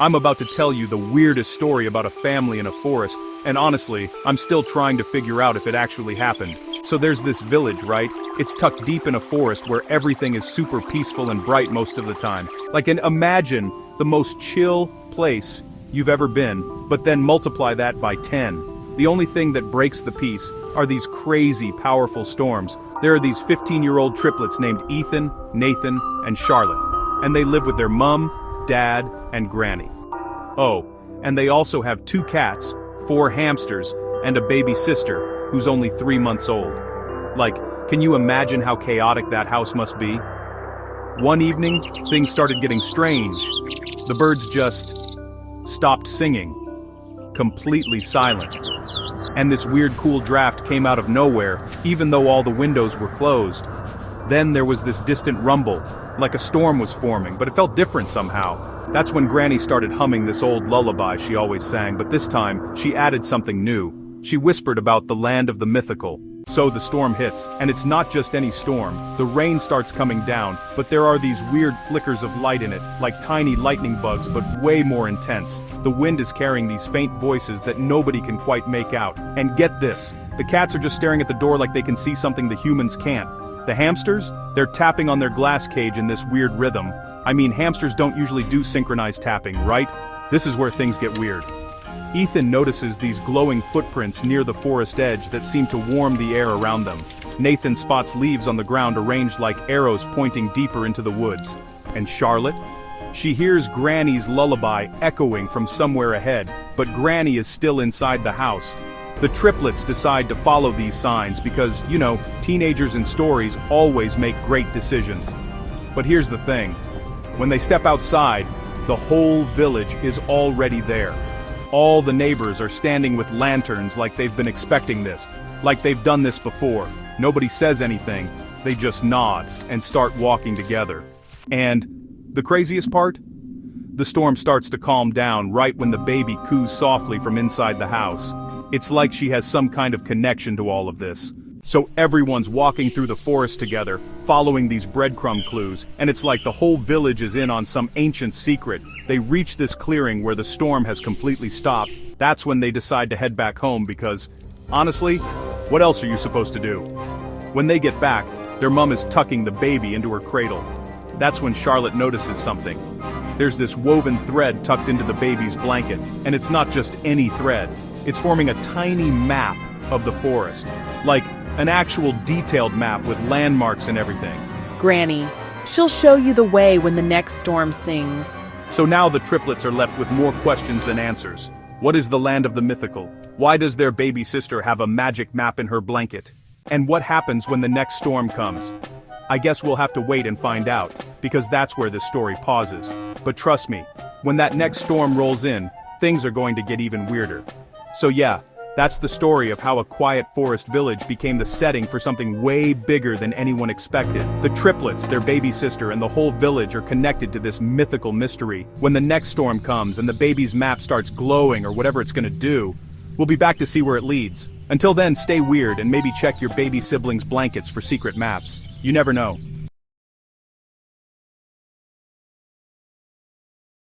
I'm about to tell you the weirdest story about a family in a forest, and honestly, I'm still trying to figure out if it actually happened. So there's this village, right? It's tucked deep in a forest where everything is super peaceful and bright most of the time. And imagine the most chill place you've ever been, but then multiply that by 10. The only thing that breaks the peace are these crazy, powerful storms. There are these 15-year-old triplets named Ethan, Nathan, and Charlotte. And they live with their mom, dad, and granny. Oh, and they also have 2 cats, 4 hamsters, and a baby sister, who's only 3 months old. Can you imagine how chaotic that house must be? One evening, things started getting strange. The birds just stopped singing. Completely silent. And this weird cool draft came out of nowhere, even though all the windows were closed. Then there was this distant rumble, like a storm was forming, but it felt different somehow. That's when Granny started humming this old lullaby she always sang, but this time, she added something new. She whispered about the land of the mythical. So the storm hits, and it's not just any storm. The rain starts coming down, but there are these weird flickers of light in it, like tiny lightning bugs, but way more intense. The wind is carrying these faint voices that nobody can quite make out. And get this, the cats are just staring at the door like they can see something the humans can't. The hamsters? They're tapping on their glass cage in this weird rhythm. I mean, hamsters don't usually do synchronized tapping, right? This is where things get weird. Ethan notices these glowing footprints near the forest edge that seem to warm the air around them. Nathan spots leaves on the ground arranged like arrows pointing deeper into the woods. And Charlotte? She hears Granny's lullaby echoing from somewhere ahead, but Granny is still inside the house. The triplets decide to follow these signs because, teenagers in stories always make great decisions. But here's the thing. When they step outside, the whole village is already there. All the neighbors are standing with lanterns like they've been expecting this, like they've done this before. Nobody says anything, they just nod and start walking together. And the craziest part? The storm starts to calm down right when the baby coos softly from inside the house. It's like she has some kind of connection to all of this. So everyone's walking through the forest together, following these breadcrumb clues, and it's like the whole village is in on some ancient secret. They reach this clearing where the storm has completely stopped. That's when they decide to head back home because, honestly, what else are you supposed to do? When they get back, their mom is tucking the baby into her cradle. That's when Charlotte notices something. There's this woven thread tucked into the baby's blanket, and it's not just any thread. It's forming a tiny map of the forest. Like an actual detailed map with landmarks and everything. Granny, she'll show you the way when the next storm sings. So now the triplets are left with more questions than answers. What is the land of the mythical? Why does their baby sister have a magic map in her blanket? And what happens when the next storm comes? I guess we'll have to wait and find out, because that's where this story pauses. But trust me, when that next storm rolls in, things are going to get even weirder. So yeah, that's the story of how a quiet forest village became the setting for something way bigger than anyone expected. The triplets, their baby sister, and the whole village are connected to this mythical mystery. When the next storm comes and the baby's map starts glowing or whatever it's gonna do, we'll be back to see where it leads. Until then, stay weird and maybe check your baby siblings' blankets for secret maps. You never know.